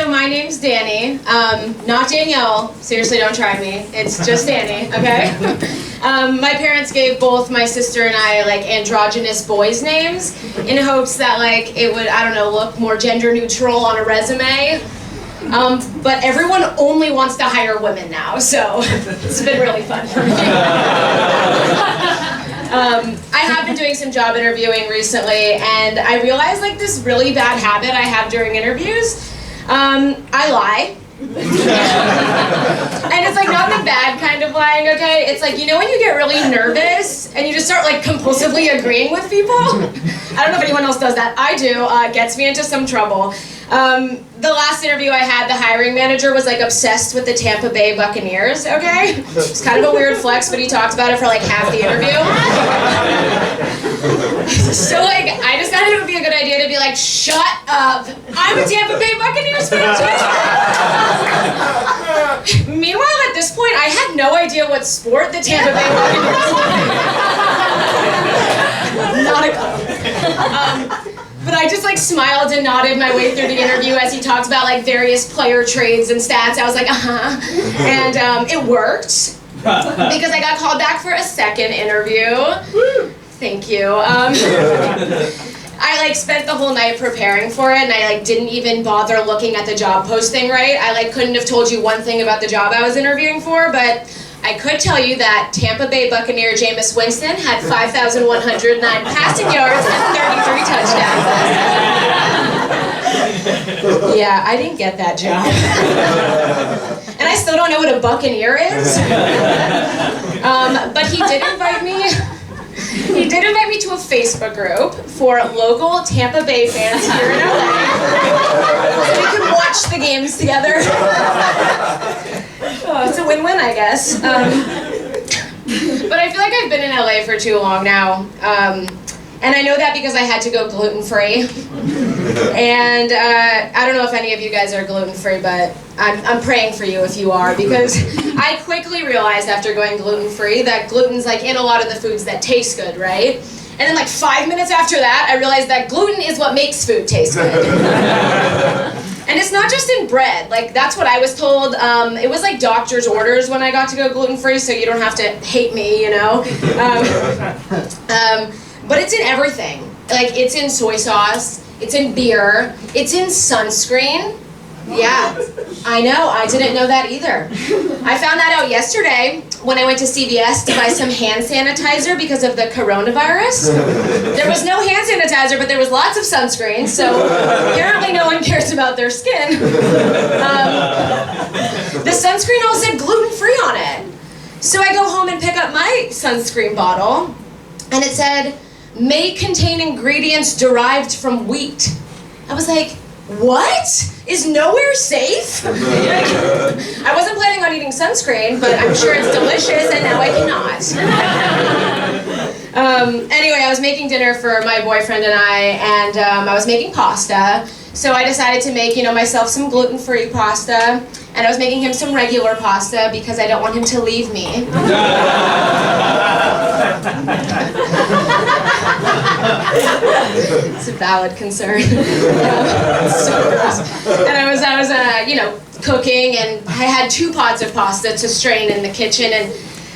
So my name's Dani, not Danielle. Seriously, don't try me. It's just Dani, okay? My parents gave both my sister and I like androgynous boys' names in hopes that like it would, I don't know, look more gender neutral on a resume. But everyone only wants to hire women now, so it's been really fun for me. I have been doing some job interviewing recently, and I realized like this really bad habit I have during interviews. I lie. And it's like not the bad kind of lying, okay? It's like, you know when you get really nervous and you just start like compulsively agreeing with people? I don't know if anyone else does that. I do. It gets me into some trouble. The last interview I had, the hiring manager was like obsessed with the Tampa Bay Buccaneers, okay? It's kind of a weird flex, but he talked about it for like half the interview. So like, I decided it would be a good idea to be like, shut up! I'm a Tampa Bay Buccaneers fan too! Meanwhile, at this point, I had no idea what sport the Tampa Bay Buccaneers played. Not a clue. But I just like smiled and nodded my way through the interview as he talked about like various player trades and stats. I was like, and it worked because I got called back for a second interview. Thank you. I like spent the whole night preparing for it, and I like didn't even bother looking at the job posting, right? I like couldn't have told you one thing about the job I was interviewing for, but I could tell you that Tampa Bay Buccaneer Jameis Winston had 5,109 passing yards and 33 touchdowns. Yeah, I didn't get that job. And I still don't know what a Buccaneer is. But he did invite me. He did invite me to a Facebook group for local Tampa Bay fans here in LA. So we could watch the games together. Oh, it's a win-win, I guess. But I feel like I've been in LA for too long now. And I know that because I had to go gluten-free. And I don't know if any of you guys are gluten-free, but I'm praying for you if you are, because I quickly realized after going gluten-free that gluten's like in a lot of the foods that taste good, right? And then like 5 minutes after that, I realized that gluten is what makes food taste good. And it's not just in bread, like that's what I was told. It was like doctor's orders when I got to go gluten-free, so you don't have to hate me, you know? But it's in everything. Like it's in soy sauce, it's in beer, it's in sunscreen. Yeah, I know, I didn't know that either. I found that out yesterday when I went to CVS to buy some hand sanitizer because of the coronavirus. There was no hand sanitizer, but there was lots of sunscreen, so apparently no one cares about their skin. The sunscreen all said gluten-free on it. So I go home and pick up my sunscreen bottle, and it said, may contain ingredients derived from wheat. I was like, what? Is nowhere safe? I wasn't planning on eating sunscreen, but I'm sure it's delicious, and now I cannot. Anyway, I was making dinner for my boyfriend and I was making pasta. So I decided to make, myself some gluten-free pasta, and I was making him some regular pasta because I don't want him to leave me. It's a valid concern. It's so gross. And I was cooking, and I had 2 pots of pasta to strain in the kitchen, and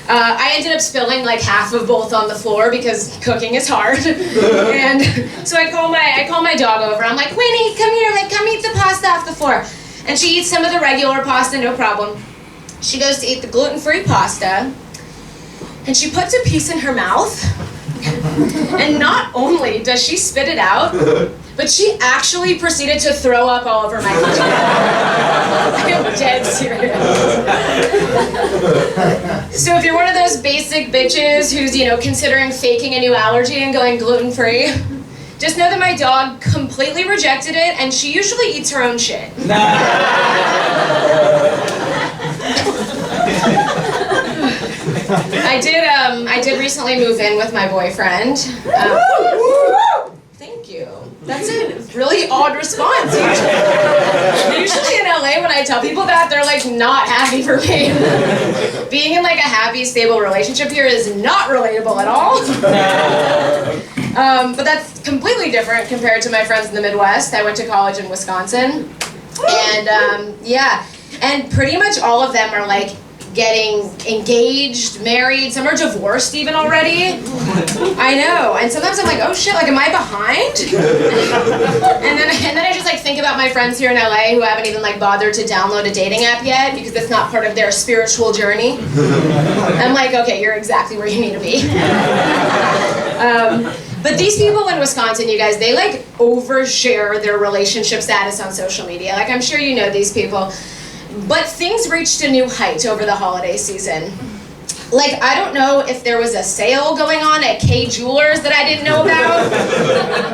I ended up spilling like half of both on the floor because cooking is hard. And so I call my dog over. I'm like, Winnie, come here, like come eat the pasta off the floor. And she eats some of the regular pasta, no problem. She goes to eat the gluten-free pasta, and she puts a piece in her mouth. And not only does she spit it out, but she actually proceeded to throw up all over my kitchen. I am dead serious. So if you're one of those basic bitches who's, considering faking a new allergy and going gluten-free, just know that my dog completely rejected it, and she usually eats her own shit. I did recently move in with my boyfriend. Thank you. That's a really odd response. Usually in LA, when I tell people that, they're like not happy for me. Being in like a happy, stable relationship here is not relatable at all. But that's completely different compared to my friends in the Midwest. I went to college in Wisconsin. And yeah, and pretty much all of them are like getting engaged, married, some are divorced even already. I know, and sometimes I'm like, oh shit, like am I behind? and then I just like think about my friends here in LA who haven't even like bothered to download a dating app yet because it's not part of their spiritual journey. I'm like, okay, you're exactly where you need to be. But these people in Wisconsin, you guys, they like overshare their relationship status on social media. Like I'm sure you know these people. But things reached a new height over the holiday season. Like, I don't know if there was a sale going on at K Jewelers that I didn't know about,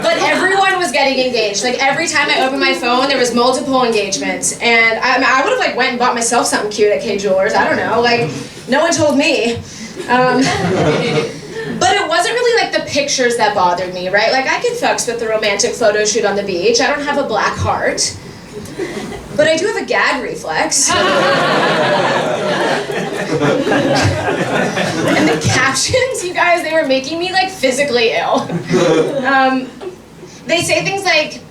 but everyone was getting engaged. Like, every time I opened my phone, there was multiple engagements. And I would have, like, went and bought myself something cute at K Jewelers. I don't know. Like, no one told me. But it wasn't really, like, the pictures that bothered me, right? Like, I can fucks with the romantic photo shoot on the beach. I don't have a black heart. But I do have a gag reflex. And the captions, you guys, they were making me like physically ill. They say things like,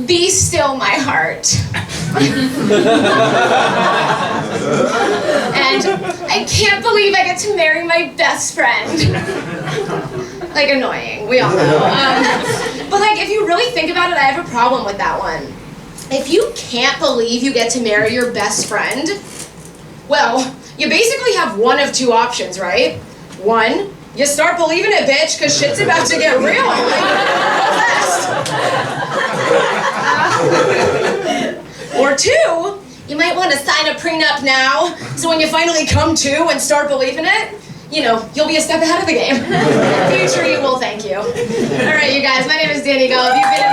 "Be still my heart." And "I can't believe I get to marry my best friend." Like annoying, we all know. But like if you really think about it, I have a problem with that one. If you can't believe you get to marry your best friend, well, you basically have one of two options, right? One, you start believing it, bitch, because shit's about to get real. Like, fast. Or two, you might want to sign a prenup now, so when you finally come to and start believing it, you know, you'll be a step ahead of the game. Future you will thank you. All right, you guys, my name is Dani Golub. You've been